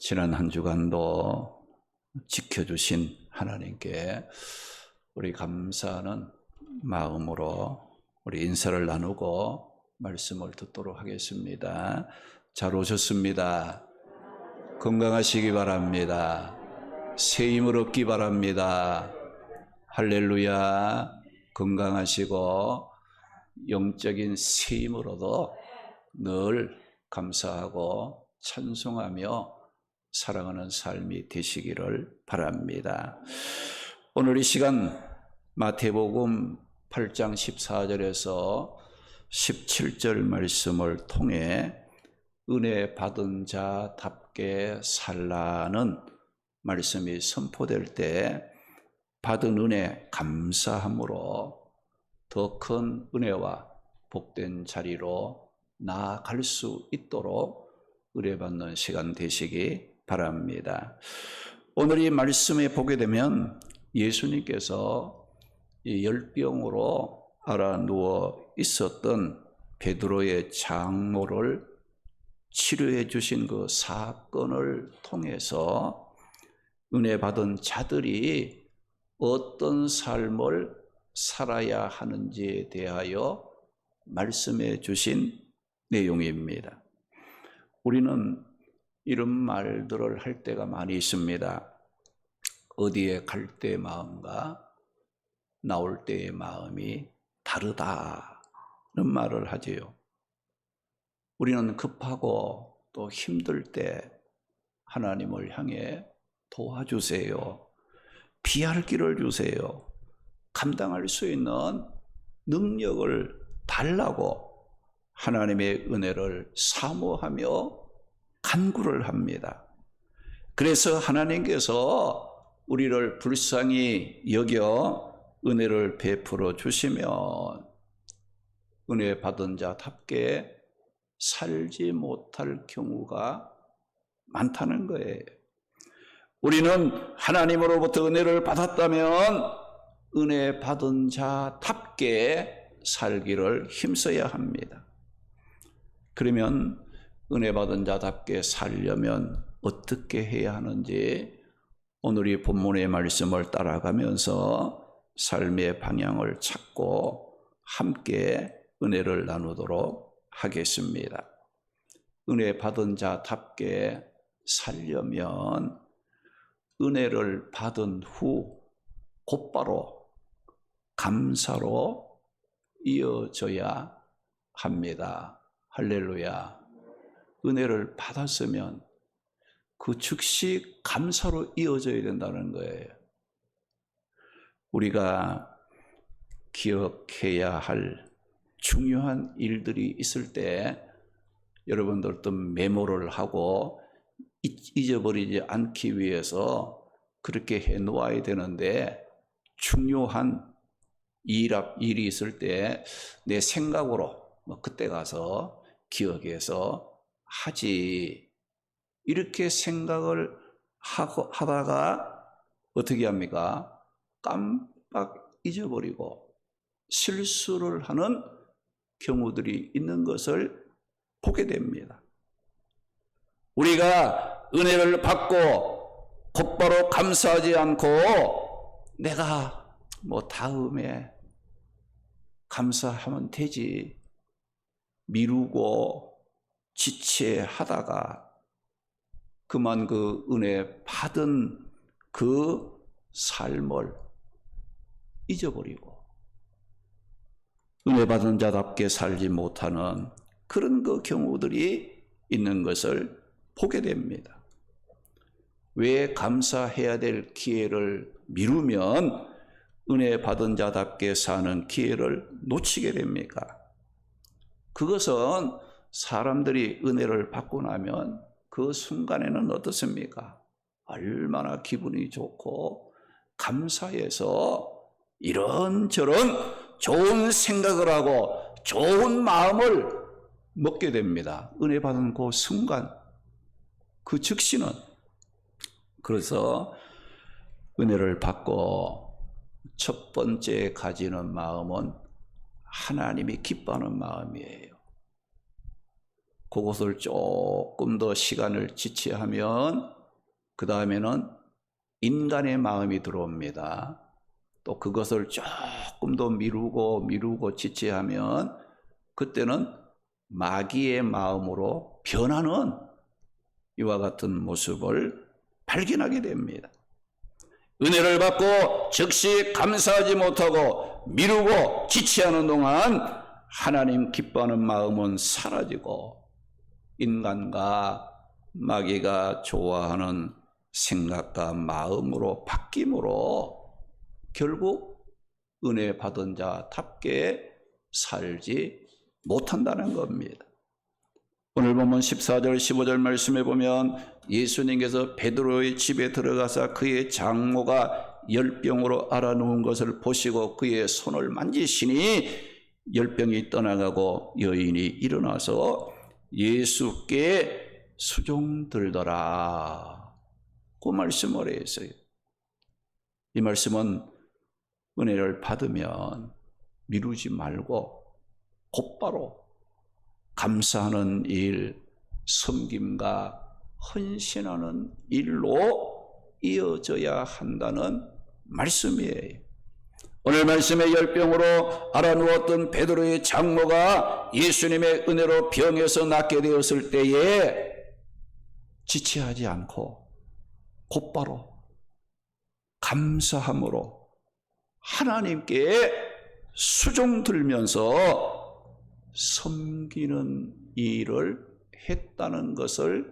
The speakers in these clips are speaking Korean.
지난 한 주간도 지켜주신 하나님께 우리 감사하는 마음으로 우리 인사를 나누고 말씀을 듣도록 하겠습니다. 잘 오셨습니다. 건강하시기 바랍니다. 새 힘을 얻기 바랍니다. 할렐루야. 건강하시고 영적인 새 힘을 얻어 늘 감사하고 찬송하며 살아가는 삶이 되시기를 바랍니다. 오늘 이 시간 마태복음 8장 14절에서 17절 말씀을 통해 은혜 받은 자답게 살라는 말씀이 선포될 때 받은 은혜 감사함으로 더 큰 은혜와 복된 자리로 나아갈 수 있도록 은혜 받는 시간 되시기 바랍니다. 오늘 이 말씀에 보게 되면 예수님께서 이 열병으로 앓아 누워 있었던 베드로의 장모를 치료해 주신 그 사건을 통해서 은혜 받은 자들이 어떤 삶을 살아야 하는지에 대하여 말씀해 주신 내용입니다. 우리는 이런 말들을 할 때가 많이 있습니다. 어디에 갈 때의 마음과 나올 때의 마음이 다르다는 말을 하지요. 우리는 급하고 또 힘들 때 하나님을 향해 도와주세요. 피할 길을 주세요. 감당할 수 있는 능력을 달라고 하나님의 은혜를 사모하며 간구를 합니다. 그래서 하나님께서 우리를 불쌍히 여겨 은혜를 베풀어 주시면 은혜 받은 자답게 살지 못할 경우가 많다는 거예요. 우리는 하나님으로부터 은혜를 받았다면 은혜 받은 자답게 살기를 힘써야 합니다. 그러면 은혜 받은 자답게 살려면 어떻게 해야 하는지 오늘 이 본문의 말씀을 따라가면서 삶의 방향을 찾고 함께 은혜를 나누도록 하겠습니다. 은혜 받은 자답게 살려면 은혜를 받은 후 곧바로 감사로 이어져야 합니다. 할렐루야. 은혜를 받았으면 그 즉시 감사로 이어져야 된다는 거예요. 우리가 기억해야 할 중요한 일들이 있을 때 여러분들도 메모를 하고 잊어버리지 않기 위해서 그렇게 해 놓아야 되는데 중요한 일이 있을 때 내 생각으로 그때 가서 기억해서 하지 이렇게 생각을 하다가 어떻게 합니까? 깜빡 잊어버리고 실수를 하는 경우들이 있는 것을 보게 됩니다. 우리가 은혜를 받고 곧바로 감사하지 않고 내가 다음에 감사하면 되지 미루고 지체하다가 그만 그 은혜 받은 그 삶을 잊어버리고 은혜 받은 자답게 살지 못하는 그런 그 경우들이 있는 것을 보게 됩니다. 왜 감사해야 될 기회를 미루면 은혜 받은 자답게 사는 기회를 놓치게 됩니까? 그것은 사람들이 은혜를 받고 나면 그 순간에는 어떻습니까? 얼마나 기분이 좋고 감사해서 이런저런 좋은 생각을 하고 좋은 마음을 먹게 됩니다. 은혜 받은 그 순간, 그 즉시는. 그래서 은혜를 받고 첫 번째 가지는 마음은 하나님이 기뻐하는 마음이에요. 그것을 조금 더 시간을 지체하면 그 다음에는 인간의 마음이 들어옵니다. 또 그것을 조금 더 미루고 지체하면 그때는 마귀의 마음으로 변하는 이와 같은 모습을 발견하게 됩니다. 은혜를 받고 즉시 감사하지 못하고 미루고 지체하는 동안 하나님 기뻐하는 마음은 사라지고 인간과 마귀가 좋아하는 생각과 마음으로 바뀜으로 결국 은혜 받은 자답게 살지 못한다는 겁니다. 오늘 보면 14절 15절 말씀에 보면 예수님께서 베드로의 집에 들어가서 그의 장모가 열병으로 앓아누운 것을 보시고 그의 손을 만지시니 열병이 떠나가고 여인이 일어나서 예수께 수종들더라. 그 말씀을 했어요. 이 말씀은 은혜를 받으면 미루지 말고 곧바로 감사하는 일, 섬김과 헌신하는 일로 이어져야 한다는 말씀이에요. 오늘 말씀의 열병으로 앓아누웠던 베드로의 장모가 예수님의 은혜로 병에서 낫게 되었을 때에 지체하지 않고 곧바로 감사함으로 하나님께 수종 들면서 섬기는 일을 했다는 것을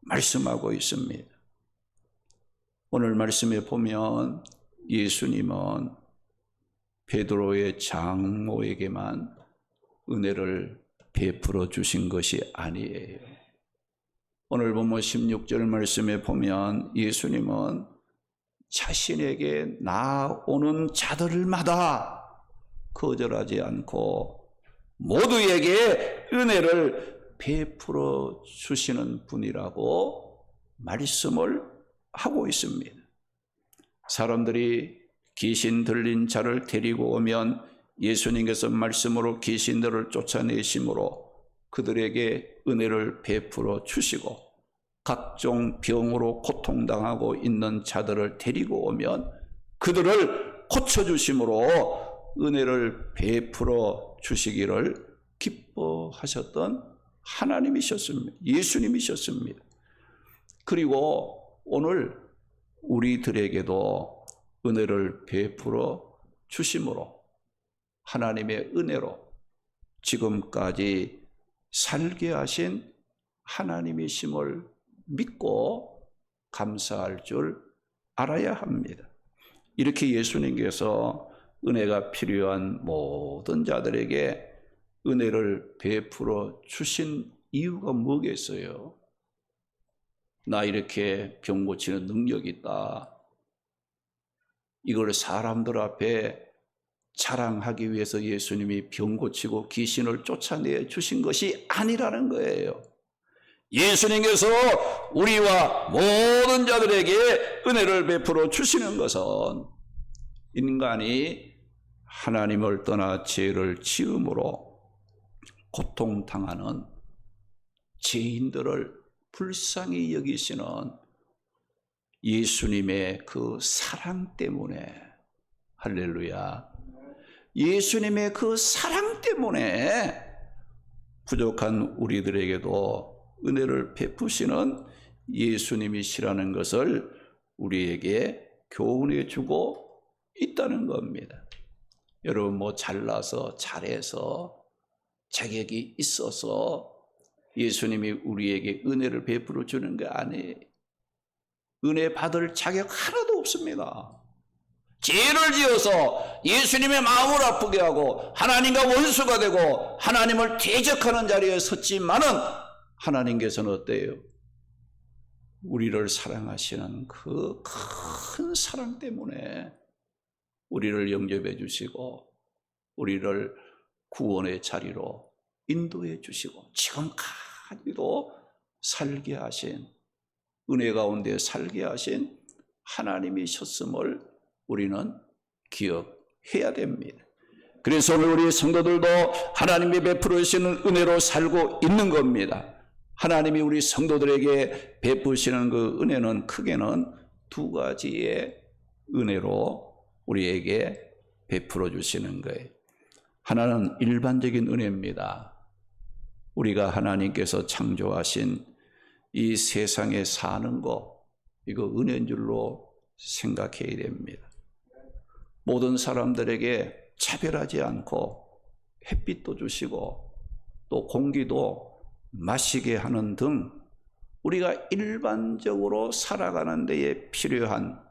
말씀하고 있습니다. 오늘 말씀에 보면 예수님은 베드로의 장모에게만 은혜를 베풀어 주신 것이 아니에요. 오늘 보면 16절 말씀에 보면 예수님은 자신에게 나오는 자들마다 거절하지 않고 모두에게 은혜를 베풀어 주시는 분이라고 말씀을 하고 있습니다. 사람들이 귀신 들린 자를 데리고 오면 예수님께서 말씀으로 귀신들을 쫓아내심으로 그들에게 은혜를 베풀어 주시고 각종 병으로 고통당하고 있는 자들을 데리고 오면 그들을 고쳐주심으로 은혜를 베풀어 주시기를 기뻐하셨던 하나님이셨습니다. 예수님이셨습니다. 그리고 오늘 우리들에게도 은혜를 베풀어 주심으로 하나님의 은혜로 지금까지 살게 하신 하나님이심을 믿고 감사할 줄 알아야 합니다. 이렇게 예수님께서 은혜가 필요한 모든 자들에게 은혜를 베풀어 주신 이유가 뭐겠어요? 나 이렇게 병 고치는 능력이 있다. 이걸 사람들 앞에 자랑하기 위해서 예수님이 병 고치고 귀신을 쫓아내 주신 것이 아니라는 거예요. 예수님께서 우리와 모든 자들에게 은혜를 베풀어 주시는 것은 인간이 하나님을 떠나 죄를 지음으로 고통당하는 죄인들을 불쌍히 여기시는 예수님의 그 사랑 때문에, 할렐루야, 예수님의 그 사랑 때문에 부족한 우리들에게도 은혜를 베푸시는 예수님이시라는 것을 우리에게 교훈해 주고 있다는 겁니다. 여러분 뭐 잘나서 잘해서 자격이 있어서 예수님이 우리에게 은혜를 베풀어 주는 게 아니에요. 은혜 받을 자격 하나도 없습니다. 죄를 지어서 예수님의 마음을 아프게 하고 하나님과 원수가 되고 하나님을 대적하는 자리에 섰지만은 하나님께서는 어때요? 우리를 사랑하시는 그 큰 사랑 때문에 우리를 영접해 주시고 우리를 구원의 자리로 인도해 주시고 지금까지도 살게 하신, 은혜 가운데 살게 하신 하나님이셨음을 우리는 기억해야 됩니다. 그래서 오늘 우리 성도들도 하나님이 베풀어 주시는 은혜로 살고 있는 겁니다. 하나님이 우리 성도들에게 베푸시는 그 은혜는 크게는 두 가지의 은혜로 우리에게 베풀어 주시는 거예요. 하나는 일반적인 은혜입니다. 우리가 하나님께서 창조하신 이 세상에 사는 거, 이거 은혜인 줄로 생각해야 됩니다. 모든 사람들에게 차별하지 않고 햇빛도 주시고 또 공기도 마시게 하는 등 우리가 일반적으로 살아가는 데에 필요한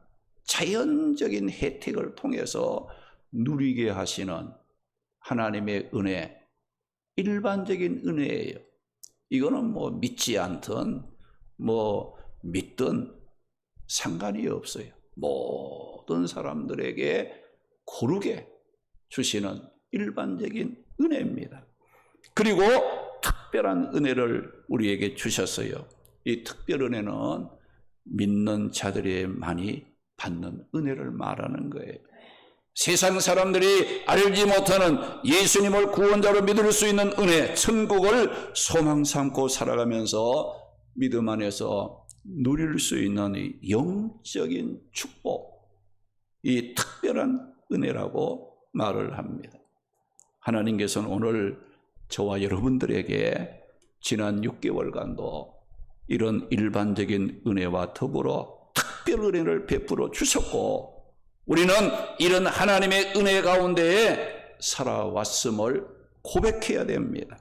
자연적인 혜택을 통해서 누리게 하시는 하나님의 은혜, 일반적인 은혜예요. 이거는 뭐 믿지 않든 뭐 믿든 상관이 없어요. 모든 사람들에게 고르게 주시는 일반적인 은혜입니다. 그리고 특별한 은혜를 우리에게 주셨어요. 이 특별 은혜는 믿는 자들이 많이 받는 은혜를 말하는 거예요. 세상 사람들이 알지 못하는 예수님을 구원자로 믿을 수 있는 은혜, 천국을 소망 삼고 살아가면서 믿음 안에서 누릴 수 있는 이 영적인 축복, 이 특별한 은혜라고 말을 합니다. 하나님께서는 오늘 저와 여러분들에게 지난 6개월간도 이런 일반적인 은혜와 더불어 특별 은혜를 베풀어 주셨고, 우리는 이런 하나님의 은혜 가운데에 살아왔음을 고백해야 됩니다.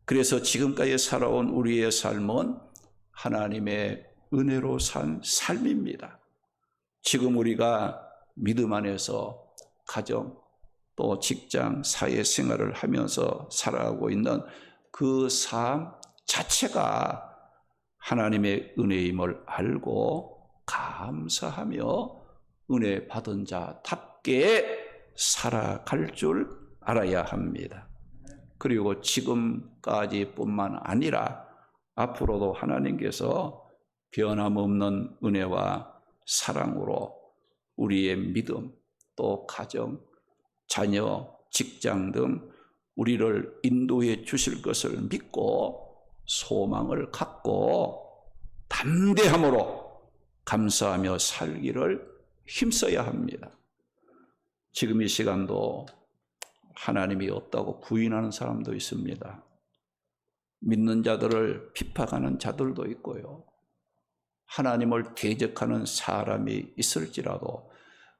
그래서 지금까지 살아온 우리의 삶은 하나님의 은혜로 산 삶입니다. 지금 우리가 믿음 안에서 가정, 또 직장, 사회생활을 하면서 살아가고 있는 그 삶 자체가 하나님의 은혜임을 알고 감사하며 은혜 받은 자답게 살아갈 줄 알아야 합니다. 그리고 지금까지뿐만 아니라 앞으로도 하나님께서 변함없는 은혜와 사랑으로 우리의 믿음, 또 가정, 자녀, 직장 등 우리를 인도해 주실 것을 믿고 소망을 갖고 담대함으로 감사하며 살기를 힘써야 합니다. 지금 이 시간도 하나님이 없다고 부인하는 사람도 있습니다. 믿는 자들을 핍박하는 자들도 있고요. 하나님을 대적하는 사람이 있을지라도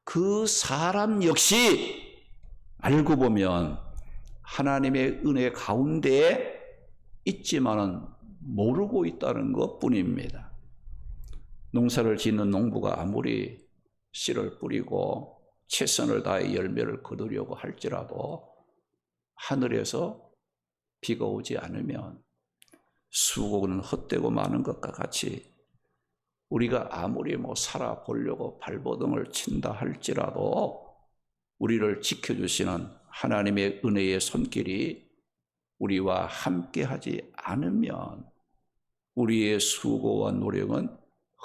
그 사람 역시 알고 보면 하나님의 은혜 가운데에 있지만은 모르고 있다는 것뿐입니다. 농사를 짓는 농부가 아무리 씨를 뿌리고 최선을 다해 열매를 거두려고 할지라도 하늘에서 비가 오지 않으면 수고는 헛되고 마는 것과 같이 우리가 아무리 살아보려고 발버둥을 친다 할지라도 우리를 지켜주시는 하나님의 은혜의 손길이 우리와 함께하지 않으면 우리의 수고와 노력은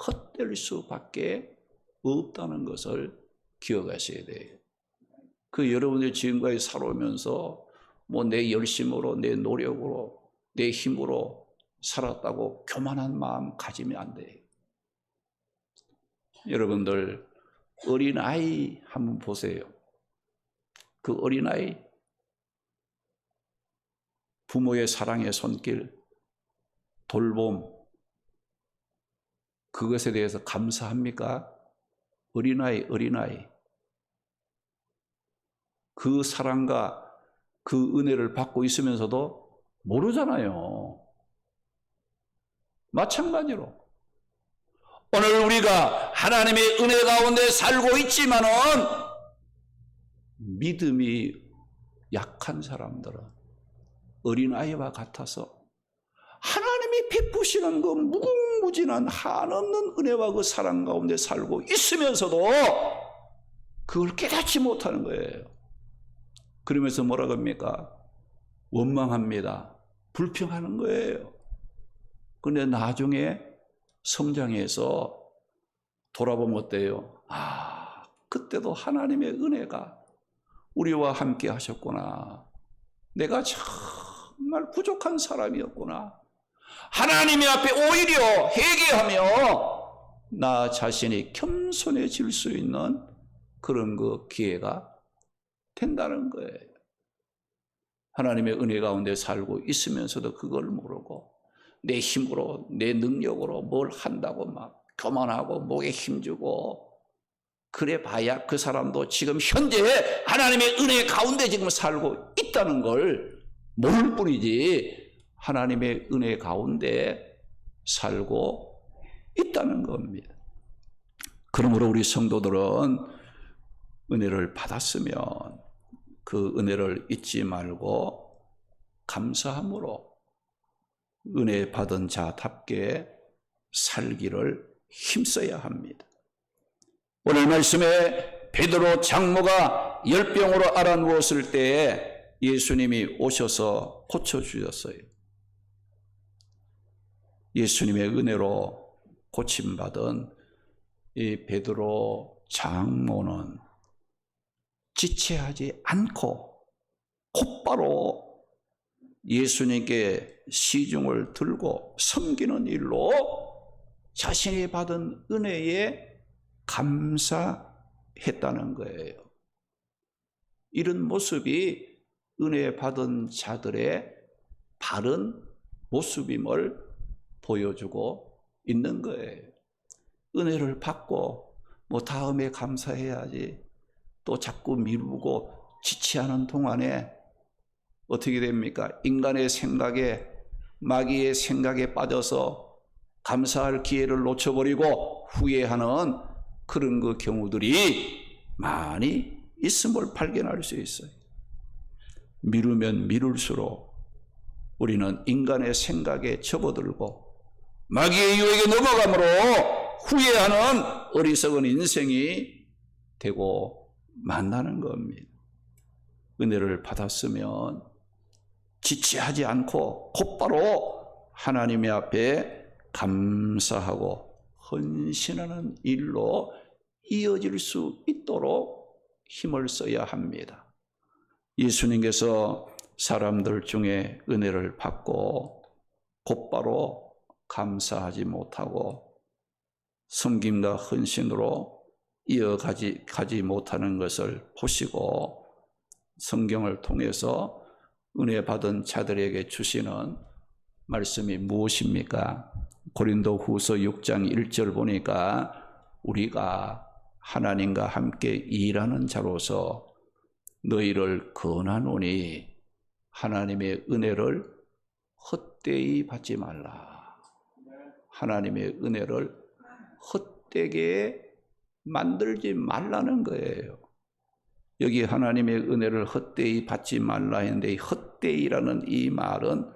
헛될 수밖에 없다는 것을 기억하셔야 돼요. 그 여러분의 지금까지 살아오면서 내 열심으로, 내 노력으로, 내 힘으로 살았다고 교만한 마음 가지면 안 돼요. 여러분들 어린아이 한번 보세요. 그 어린아이 부모의 사랑의 손길, 돌봄, 그것에 대해서 감사합니까? 어린아이 그 사랑과 그 은혜를 받고 있으면서도 모르잖아요. 마찬가지로 오늘 우리가 하나님의 은혜 가운데 살고 있지만은 믿음이 약한 사람들은 어린아이와 같아서 하나님이 베푸시는 그 무궁무진한 한없는 은혜와 그 사랑 가운데 살고 있으면서도 그걸 깨닫지 못하는 거예요. 그러면서 뭐라고 합니까? 원망합니다. 불평하는 거예요. 그런데 나중에 성장해서 돌아보면 어때요? 그때도 하나님의 은혜가 우리와 함께 하셨구나. 내가 정말 부족한 사람이었구나. 하나님의 앞에 오히려 회개하며 나 자신이 겸손해질 수 있는 그런 그 기회가 된다는 거예요. 하나님의 은혜 가운데 살고 있으면서도 그걸 모르고 내 힘으로 내 능력으로 뭘 한다고 막 교만하고 목에 힘주고 그래 봐야 그 사람도 지금 현재 하나님의 은혜 가운데 지금 살고 있다는 걸 모를 뿐이지 하나님의 은혜 가운데 살고 있다는 겁니다. 그러므로 우리 성도들은 은혜를 받았으면 그 은혜를 잊지 말고 감사함으로 은혜 받은 자답게 살기를 힘써야 합니다. 오늘 말씀에 베드로 장모가 열병으로 앓아누웠을 때에 예수님이 오셔서 고쳐주셨어요. 예수님의 은혜로 고침받은 이 베드로 장모는 지체하지 않고 곧바로 예수님께 시중을 들고 섬기는 일로 자신이 받은 은혜에 감사했다는 거예요. 이런 모습이 은혜 받은 자들의 바른 모습임을 보여주고 있는 거예요. 은혜를 받고 뭐 다음에 감사해야지 또 자꾸 미루고 지체하는 동안에 어떻게 됩니까? 인간의 생각에 마귀의 생각에 빠져서 감사할 기회를 놓쳐버리고 후회하는 그런 그 경우들이 많이 있음을 발견할 수 있어요. 미루면 미룰수록 우리는 인간의 생각에 접어들고 마귀의 유혹에 넘어감으로 후회하는 어리석은 인생이 되고 만나는 겁니다. 은혜를 받았으면 지체하지 않고 곧바로 하나님의 앞에 감사하고 헌신하는 일로 이어질 수 있도록 힘을 써야 합니다. 예수님께서 사람들 중에 은혜를 받고 곧바로 감사하지 못하고 섬김과 헌신으로 이어가지 못하는 것을 보시고 성경을 통해서 은혜 받은 자들에게 주시는 말씀이 무엇입니까? 고린도후서 6장 1절 보니까 우리가 하나님과 함께 일하는 자로서 너희를 권하노니 하나님의 은혜를 헛되이 받지 말라. 하나님의 은혜를 헛되게 만들지 말라는 거예요. 여기 하나님의 은혜를 헛되이 받지 말라 했는데 헛되이라는 이 말은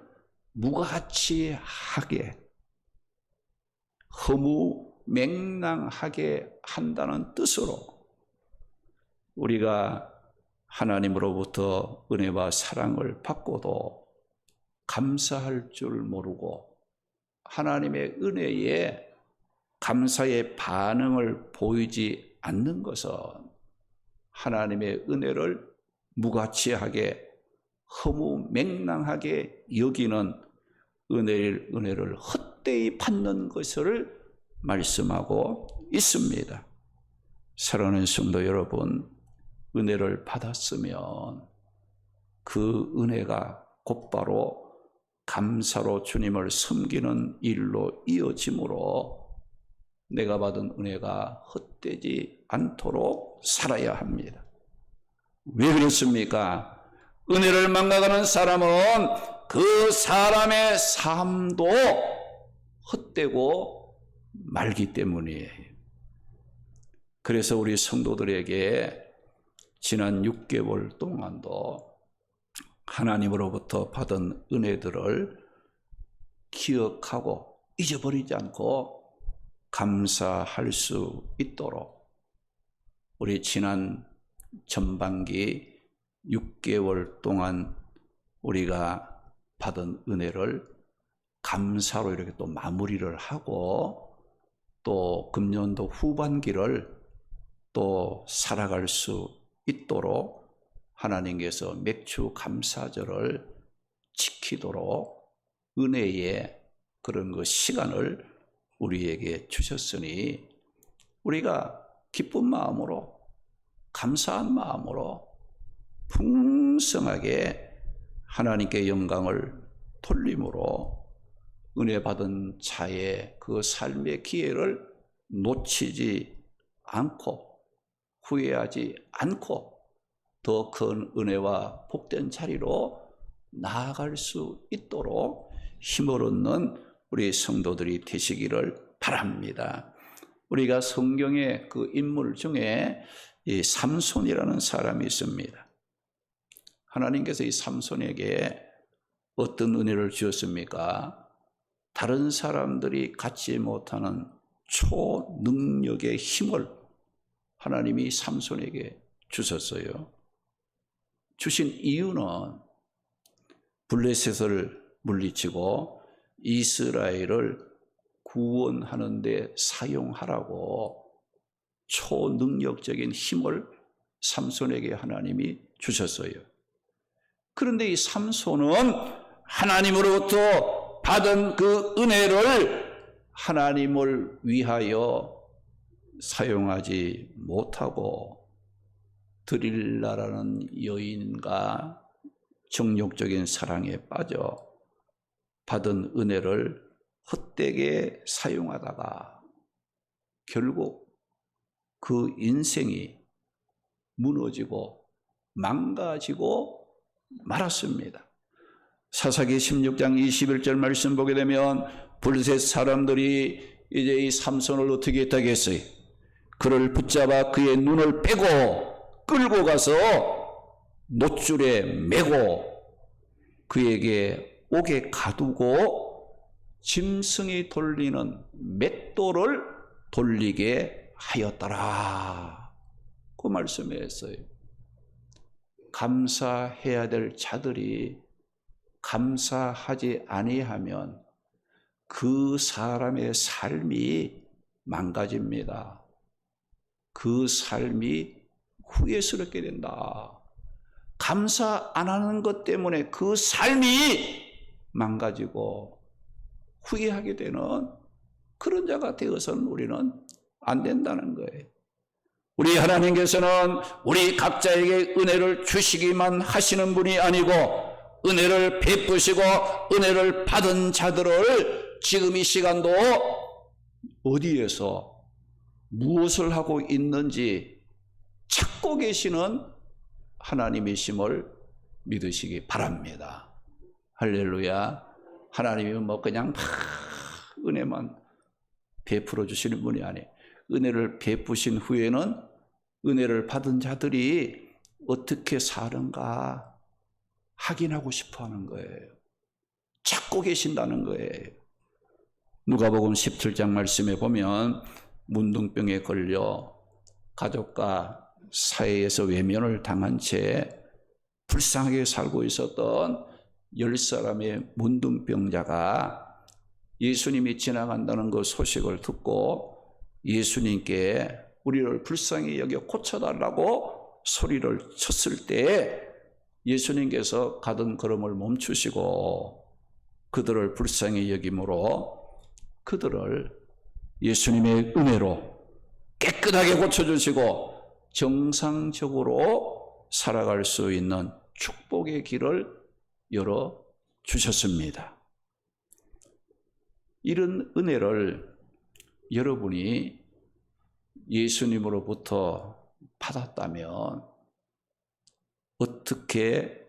무가치하게 허무맹랑하게 한다는 뜻으로 우리가 하나님으로부터 은혜와 사랑을 받고도 감사할 줄 모르고 하나님의 은혜에 감사의 반응을 보이지 않는 것은 하나님의 은혜를 무가치하게 허무맹랑하게 여기는 은혜를 헛되이 받는 것을 말씀하고 있습니다. 사랑하는 성도 여러분, 은혜를 받았으면 그 은혜가 곧바로 감사로 주님을 섬기는 일로 이어지므로 내가 받은 은혜가 헛되지 않도록 살아야 합니다. 왜 그렇습니까? 은혜를 망각하는 사람은 그 사람의 삶도 헛되고 말기 때문이에요. 그래서 우리 성도들에게 지난 6개월 동안도 하나님으로부터 받은 은혜들을 기억하고 잊어버리지 않고 감사할 수 있도록 우리 지난 전반기 6개월 동안 우리가 받은 은혜를 감사로 이렇게 또 마무리를 하고 또 금년도 후반기를 또 살아갈 수 있도록 하나님께서 맥주 감사절을 지키도록 은혜의 그런 그 시간을 우리에게 주셨으니 우리가 기쁜 마음으로 감사한 마음으로 풍성하게 하나님께 영광을 돌림으로 은혜 받은 자의 그 삶의 기회를 놓치지 않고 후회하지 않고 더 큰 은혜와 복된 자리로 나아갈 수 있도록 힘을 얻는 우리 성도들이 되시기를 바랍니다. 우리가 성경의 그 인물 중에 이 삼손이라는 사람이 있습니다. 하나님께서 이 삼손에게 어떤 은혜를 주었습니까? 다른 사람들이 갖지 못하는 초능력의 힘을 하나님이 삼손에게 주셨어요. 주신 이유는 블레셋을 물리치고 이스라엘을 구원하는 데 사용하라고 초능력적인 힘을 삼손에게 하나님이 주셨어요. 그런데 이 삼손은 하나님으로부터 받은 그 은혜를 하나님을 위하여 사용하지 못하고 드릴라라는 여인과 정욕적인 사랑에 빠져 받은 은혜를 헛되게 사용하다가 결국 그 인생이 무너지고 망가지고 말았습니다. 사사기 16장 21절 말씀 보게 되면 블레셋 사람들이 이제 이 삼손을 어떻게 했다고 했어요? 그를 붙잡아 그의 눈을 빼고 끌고 가서 노줄에 메고 그에게 옥에 가두고 짐승이 돌리는 맷돌을 돌리게 하였더라. 그 말씀했어요. 감사해야 될 자들이 감사하지 아니하면 그 사람의 삶이 망가집니다. 그 삶이 후회스럽게 된다. 감사 안 하는 것 때문에 그 삶이 망가지고 후회하게 되는 그런 자가 되어서는 우리는 안 된다는 거예요. 우리 하나님께서는 우리 각자에게 은혜를 주시기만 하시는 분이 아니고 은혜를 베푸시고 은혜를 받은 자들을 지금 이 시간도 어디에서 무엇을 하고 있는지 찾고 계시는 하나님이심을 믿으시기 바랍니다. 할렐루야. 하나님은 뭐 그냥 막 은혜만 베풀어 주시는 분이 아니에요. 은혜를 베푸신 후에는 은혜를 받은 자들이 어떻게 사는가 확인하고 싶어 하는 거예요. 찾고 계신다는 거예요. 누가복음 17장 말씀에 보면 문둥병에 걸려 가족과 사회에서 외면을 당한 채 불쌍하게 살고 있었던 10사람의 문둥병자가 예수님이 지나간다는 그 소식을 듣고 예수님께 우리를 불쌍히 여겨 고쳐달라고 소리를 쳤을 때 예수님께서 가던 걸음을 멈추시고 그들을 불쌍히 여김으로 그들을 예수님의 은혜로 깨끗하게 고쳐주시고 정상적으로 살아갈 수 있는 축복의 길을 열어주셨습니다. 이런 은혜를 여러분이 예수님으로부터 받았다면 어떻게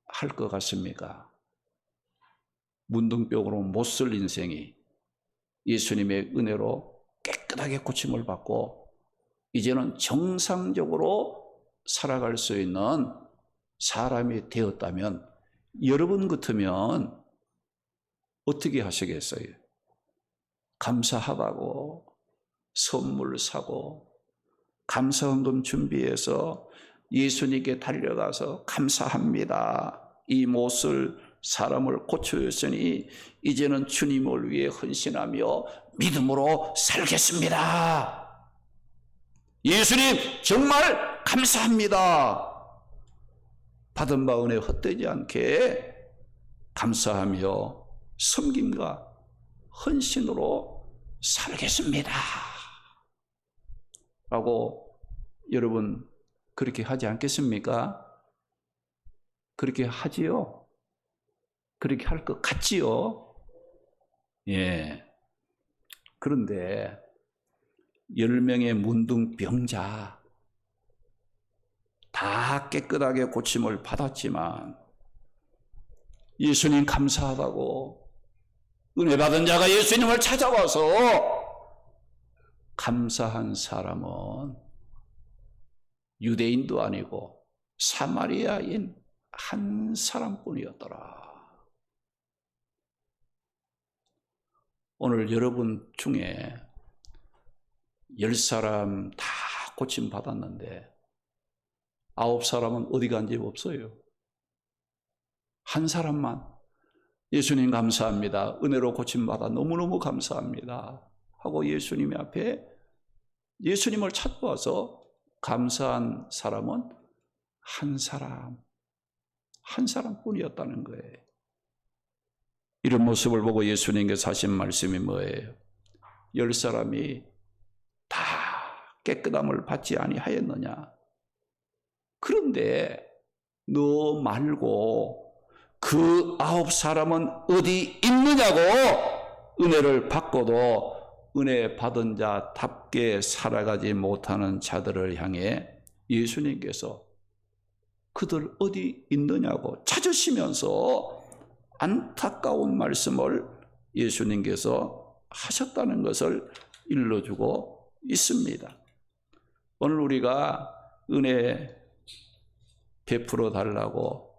할 것 같습니까? 문둥병으로 못 쓸 인생이 예수님의 은혜로 깨끗하게 고침을 받고 이제는 정상적으로 살아갈 수 있는 사람이 되었다면 여러분 같으면 어떻게 하시겠어요? 감사하다고 선물 사고 감사헌금 준비해서 예수님께 달려가서 감사합니다. 이 못을 사람을 고쳐주셨으니 이제는 주님을 위해 헌신하며 믿음으로 살겠습니다. 예수님 정말 감사합니다. 받은 바 은혜 헛되지 않게 감사하며 섬김과 헌신으로 살겠습니다 라고 여러분 그렇게 하지 않겠습니까? 그렇게 하지요? 그렇게 할 것 같지요? 예. 그런데 10명의 문둥병자 다 깨끗하게 고침을 받았지만 예수님 감사하다고 은혜 받은 자가 예수님을 찾아와서 감사한 사람은 유대인도 아니고 사마리아인 한 사람뿐이었더라. 오늘 여러분 중에 10사람 다 고침 받았는데 9사람은 어디 간지 없어요. 한 사람만 예수님 감사합니다. 은혜로 고침받아 너무너무 감사합니다 하고 예수님 앞에 예수님을 찾아와서 감사한 사람은 한 사람뿐이었다는 거예요. 이런 모습을 보고 예수님께서 하신 말씀이 뭐예요? 10사람이 다 깨끗함을 받지 아니하였느냐? 그런데 너 말고 그 9사람은 어디 있느냐고 은혜를 받고도 은혜 받은 자답게 살아가지 못하는 자들을 향해 예수님께서 그들 어디 있느냐고 찾으시면서 안타까운 말씀을 예수님께서 하셨다는 것을 일러주고 있습니다. 오늘 우리가 은혜 베풀어 달라고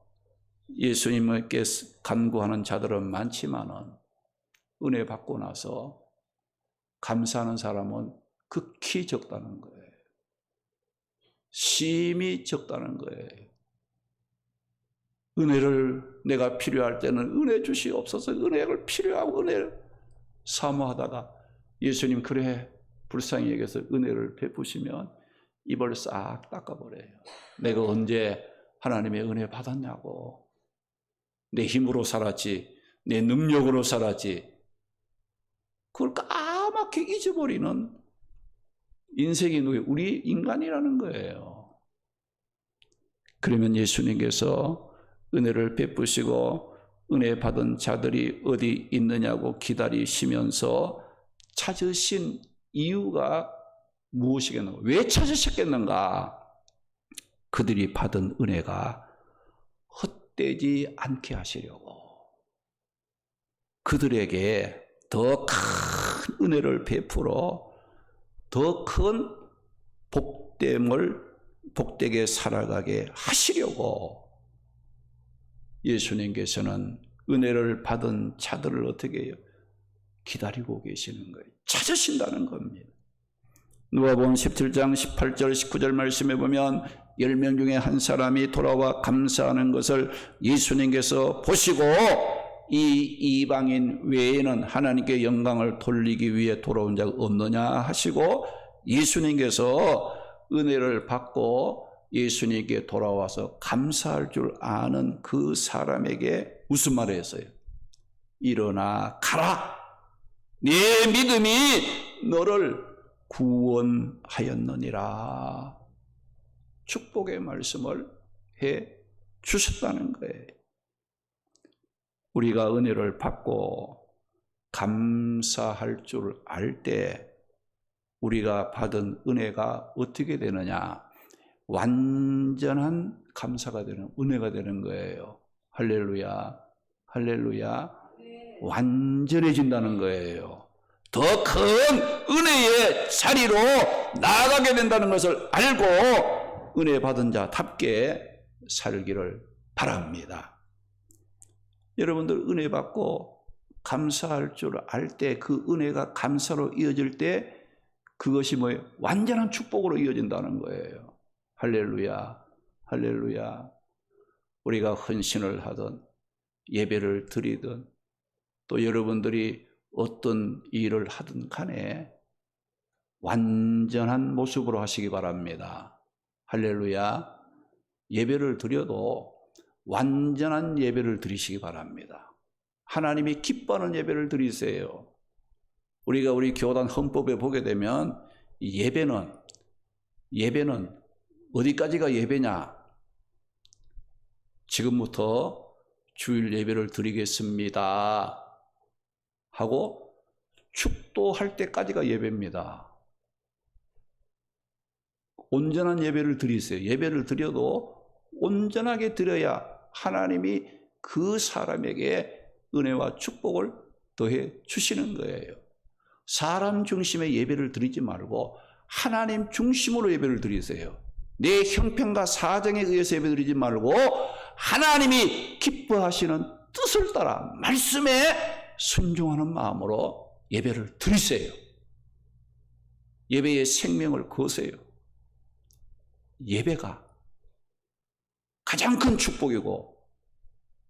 예수님께 간구하는 자들은 많지만은 은혜 받고 나서 감사하는 사람은 극히 적다는 거예요. 심히 적다는 거예요. 은혜를 내가 필요할 때는 은혜 주시옵소서, 은혜를 필요하고 은혜를 사모하다가 예수님 그래 불쌍히 여겨서 은혜를 베푸시면 입을 싹 닦아버려요. 내가 언제 하나님의 은혜 받았냐고. 내 힘으로 살았지, 내 능력으로 살았지. 그걸 까맣게 잊어버리는 인생이 우리 인간이라는 거예요. 그러면 예수님께서 은혜를 베푸시고 은혜 받은 자들이 어디 있느냐고 기다리시면서 찾으신 이유가 무엇이겠는가? 왜 찾으셨겠는가? 그들이 받은 은혜가 헛되지 않게 하시려고 그들에게 더 큰 은혜를 베풀어 더 큰 복되게 살아가게 하시려고 예수님께서는 은혜를 받은 자들을 어떻게 해요? 기다리고 계시는 거예요. 찾으신다는 겁니다. 누가복음 17장 18절 19절 말씀에 보면 10명 중에 한 사람이 돌아와 감사하는 것을 예수님께서 보시고 이 이방인 외에는 하나님께 영광을 돌리기 위해 돌아온 자가 없느냐 하시고 예수님께서 은혜를 받고 예수님께 돌아와서 감사할 줄 아는 그 사람에게 무슨 말을 했어요? 일어나 가라. 네 믿음이 너를 구원하였느니라. 축복의 말씀을 해 주셨다는 거예요. 우리가 은혜를 받고 감사할 줄 알 때 우리가 받은 은혜가 어떻게 되느냐? 완전한 감사가 되는 은혜가 되는 거예요. 할렐루야, 할렐루야. 완전해진다는 거예요. 더 큰 은혜의 자리로 나아가게 된다는 것을 알고 은혜 받은 자답게 살기를 바랍니다. 여러분들 은혜 받고 감사할 줄 알 때 그 은혜가 감사로 이어질 때 그것이 뭐예요? 완전한 축복으로 이어진다는 거예요. 할렐루야, 할렐루야. 우리가 헌신을 하든 예배를 드리든 또 여러분들이 어떤 일을 하든 간에 완전한 모습으로 하시기 바랍니다. 할렐루야. 예배를 드려도 완전한 예배를 드리시기 바랍니다. 하나님이 기뻐하는 예배를 드리세요. 우리가 우리 교단 헌법에 보게 되면 예배는 어디까지가 예배냐? 지금부터 주일 예배를 드리겠습니다 하고 축도할 때까지가 예배입니다. 온전한 예배를 드리세요. 예배를 드려도 온전하게 드려야 하나님이 그 사람에게 은혜와 축복을 더해 주시는 거예요. 사람 중심의 예배를 드리지 말고 하나님 중심으로 예배를 드리세요. 내 형편과 사정에 의해서 예배 드리지 말고 하나님이 기뻐하시는 뜻을 따라 말씀에 순종하는 마음으로 예배를 드리세요. 예배의 생명을 거세요. 예배가 가장 큰 축복이고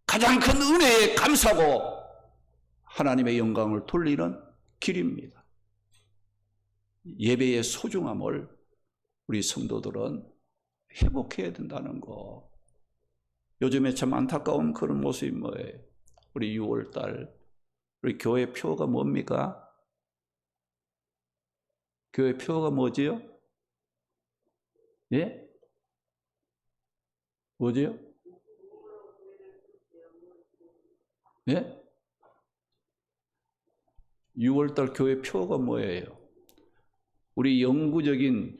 가장 큰 은혜에 감사하고 하나님의 영광을 돌리는 길입니다. 예배의 소중함을 우리 성도들은 회복해야 된다는 거. 요즘에 참 안타까운 그런 모습이 뭐예요? 우리 6월달 우리 교회 표가 뭡니까? 교회 표가 뭐지요? 예? 뭐지요? 예? 6월달 교회 표가 뭐예요? 우리 영구적인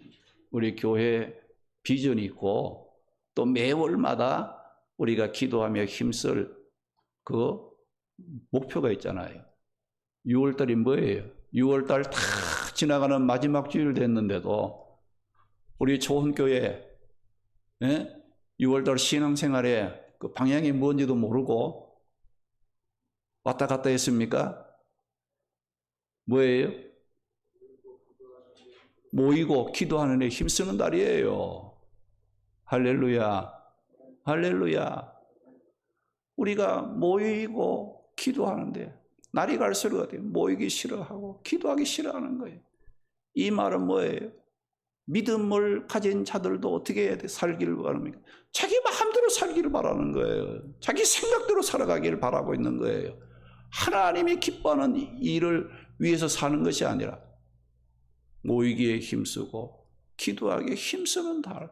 우리 교회 비전이 있고 또 매월마다 우리가 기도하며 힘쓸 그 목표가 있잖아요. 6월달이 뭐예요? 6월달 다 지나가는 마지막 주일 됐는데도 우리 조원교회 6월달 신앙생활에 그 방향이 뭔지도 모르고 왔다 갔다 했습니까? 뭐예요? 모이고 기도하는 데 힘쓰는 달이에요. 할렐루야. 할렐루야. 우리가 모이고 기도하는데 날이 갈수록 모이기 싫어하고 기도하기 싫어하는 거예요. 이 말은 뭐예요? 믿음을 가진 자들도 어떻게 살기를 바랍니까? 자기 마음대로 살기를 바라는 거예요. 자기 생각대로 살아가기를 바라고 있는 거예요. 하나님이 기뻐하는 일을 위해서 사는 것이 아니라 모이기에 힘쓰고 기도하기에 힘쓰는 달.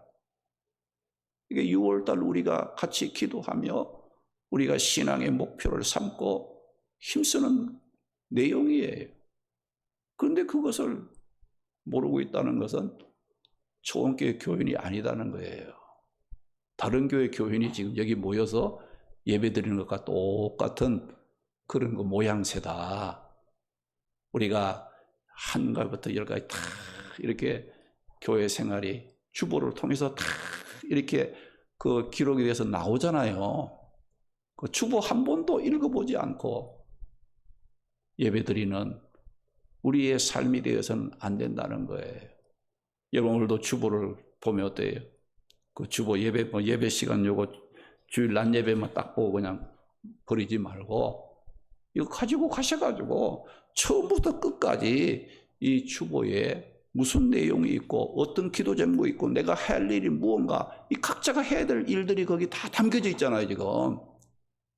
이게 6월달 우리가 같이 기도하며 우리가 신앙의 목표를 삼고 힘쓰는 내용이에요. 그런데 그것을 모르고 있다는 것은 초원교회 교인이 아니다는 거예요. 다른 교회 교인이 지금 여기 모여서 예배드리는 것과 똑같은 그런 거 모양새다. 우리가 한 가지부터 열 가지 다 이렇게 교회 생활이 주보를 통해서 다 이렇게 그 기록이 돼서 나오잖아요. 그 주보 한 번도 읽어보지 않고 예배드리는 우리의 삶이 되어서는 안 된다는 거예요. 여러분 오늘도 주보를 보면 어때요? 그 주보 예배 시간 요거 주일 낮 예배만 딱 보고 그냥 버리지 말고 이거 가지고 가셔가지고 처음부터 끝까지 이 주보에 무슨 내용이 있고 어떤 기도 제목이 있고 내가 할 일이 무언가 이 각자가 해야 될 일들이 거기 다 담겨져 있잖아요. 지금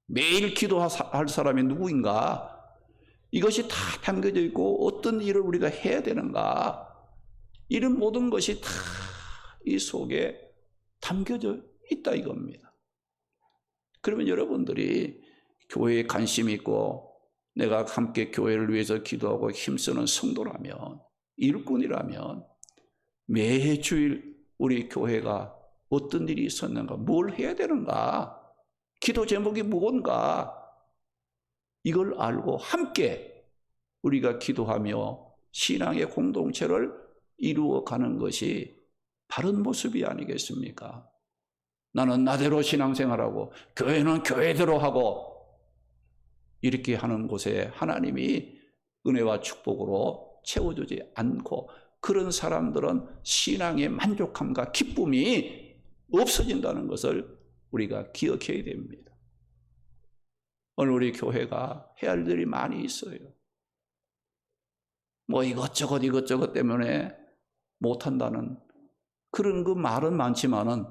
매일 기도할 사람이 누구인가 이것이 다 담겨져 있고 어떤 일을 우리가 해야 되는가 이런 모든 것이 다 이 속에 담겨져 있다 이겁니다. 그러면 여러분들이 교회에 관심이 있고 내가 함께 교회를 위해서 기도하고 힘쓰는 성도라면 일꾼이라면 매주일 우리 교회가 어떤 일이 있었는가 뭘 해야 되는가 기도 제목이 무언가 이걸 알고 함께 우리가 기도하며 신앙의 공동체를 이루어가는 것이 바른 모습이 아니겠습니까? 나는 나대로 신앙생활하고 교회는 교회대로 하고 이렇게 하는 곳에 하나님이 은혜와 축복으로 채워주지 않고 그런 사람들은 신앙의 만족함과 기쁨이 없어진다는 것을 우리가 기억해야 됩니다. 오늘 우리 교회가 해야 할 일이 많이 있어요. 뭐 이것저것 때문에 못한다는 그런 그 말은 많지만은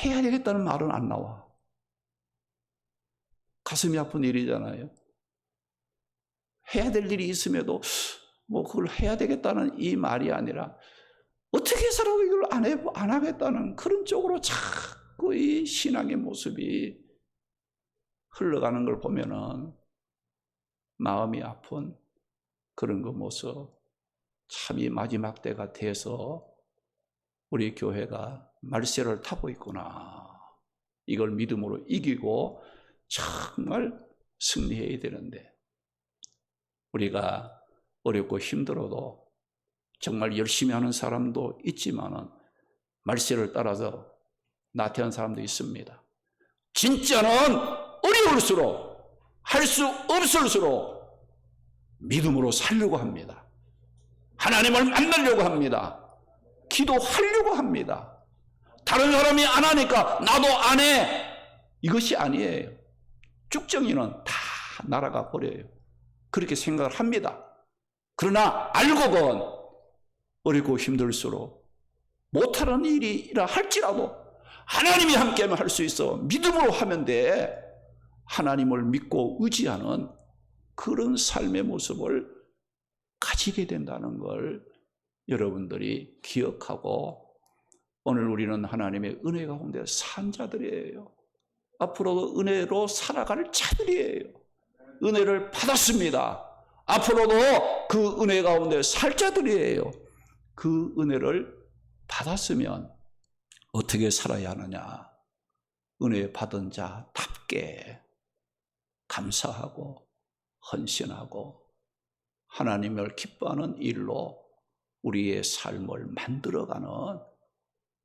해야 되겠다는 말은 안 나와. 가슴이 아픈 일이잖아요. 해야 될 일이 있음에도 뭐 그걸 해야 되겠다는 이 말이 아니라 어떻게 해서라도 이걸 안 하겠다는 그런 쪽으로 자꾸 이 신앙의 모습이 흘러가는 걸 보면은 마음이 아픈 그런 그 모습, 참 이 마지막 때가 돼서 우리 교회가 말세를 타고 있구나. 이걸 믿음으로 이기고 정말 승리해야 되는데, 우리가 어렵고 힘들어도 정말 열심히 하는 사람도 있지만은 말세를 따라서 나태한 사람도 있습니다. 진짜는 어려울수록, 할 수 없을수록 믿음으로 살려고 합니다. 하나님을 만나려고 합니다. 기도하려고 합니다. 다른 사람이 안 하니까 나도 안 해. 이것이 아니에요. 쭉정이는 다 날아가 버려요. 그렇게 생각을 합니다. 그러나 알고는 어렵고 힘들수록 못하는 일이라 할지라도 하나님이 함께하면 할 수 있어. 믿음으로 하면 돼. 하나님을 믿고 의지하는 그런 삶의 모습을 가지게 된다는 걸 여러분들이 기억하고, 오늘 우리는 하나님의 은혜 가운데 산 자들이에요. 앞으로도 은혜로 살아갈 자들이에요. 은혜를 받았습니다. 앞으로도 그 은혜 가운데 살 자들이에요. 그 은혜를 받았으면 어떻게 살아야 하느냐? 은혜 받은 자답게 감사하고 헌신하고 하나님을 기뻐하는 일로 우리의 삶을 만들어가는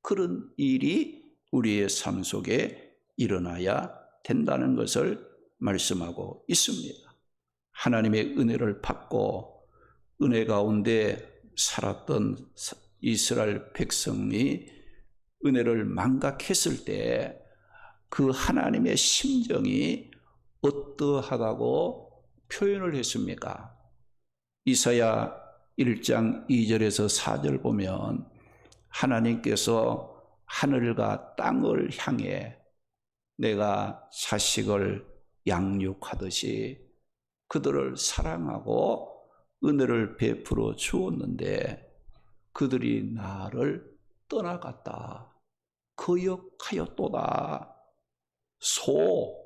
그런 일이 우리의 삶 속에 일어나야 된다는 것을 말씀하고 있습니다. 하나님의 은혜를 받고 은혜 가운데 살았던 이스라엘 백성이 은혜를 망각했을 때 그 하나님의 심정이 어떠하다고 표현을 했습니까? 이사야 1장 2절에서 4절 보면 하나님께서 하늘과 땅을 향해 내가 자식을 양육하듯이 그들을 사랑하고 은혜를 베풀어 주었는데 그들이 나를 떠나갔다. 거역하였도다. 소,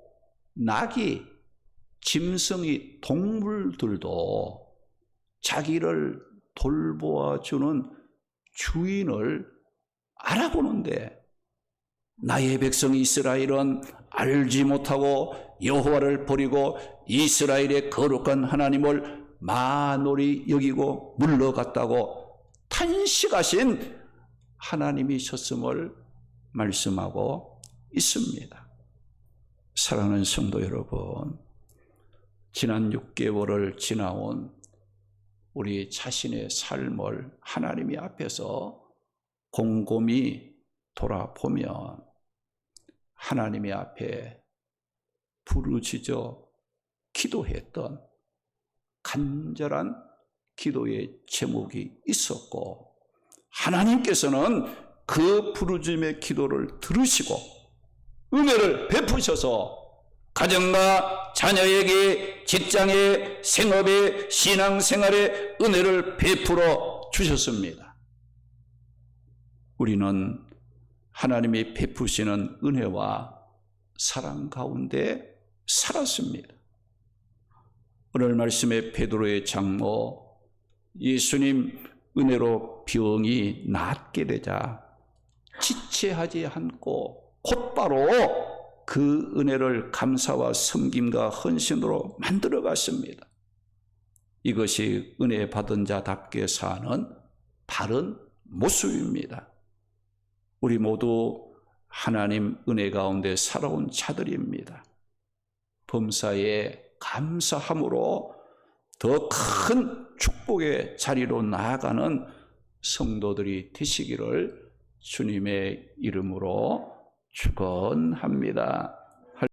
나귀, 짐승이, 동물들도 자기를 돌보아주는 주인을 알아보는데 나의 백성 이스라엘은 알지 못하고 여호와를 버리고 이스라엘의 거룩한 하나님을 만홀히 여기고 물러갔다고 탄식하신 하나님이셨음을 말씀하고 있습니다. 사랑하는 성도 여러분, 지난 6개월을 지나온 우리 자신의 삶을 하나님이 앞에서 곰곰이 돌아보면 하나님의 앞에 부르짖어 기도했던 간절한 기도의 제목이 있었고, 하나님께서는 그 부르짖음의 기도를 들으시고 은혜를 베푸셔서 가정과 자녀에게 직장에 생업에 신앙생활에 은혜를 베풀어 주셨습니다. 우리는 하나님이 베푸시는 은혜와 사랑 가운데 살았습니다. 오늘 말씀의 베드로의 장모, 예수님 은혜로 병이 낫게 되자 지체하지 않고 곧바로 그 은혜를 감사와 섬김과 헌신으로 만들어 갔습니다. 이것이 은혜 받은 자답게 사는 바른 모습입니다. 우리 모두 하나님 은혜 가운데 살아온 자들입니다. 범사에 감사함으로 더 큰 축복의 자리로 나아가는 성도들이 되시기를 주님의 이름으로 축원합니다.